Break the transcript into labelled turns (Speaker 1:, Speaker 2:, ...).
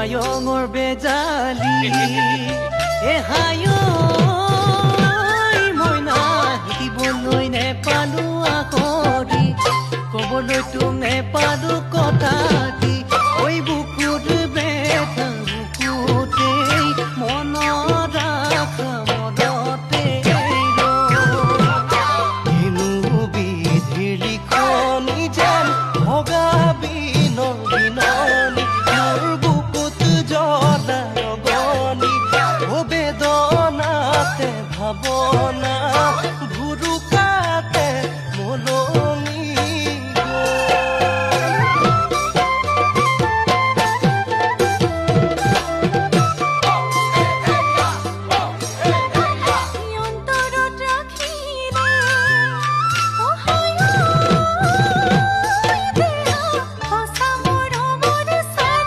Speaker 1: হায়ঙৰ বেজালি হায় মইনা শিকিবলৈ নেপালো আখৰি ক'বলৈ তো নেপালো কথা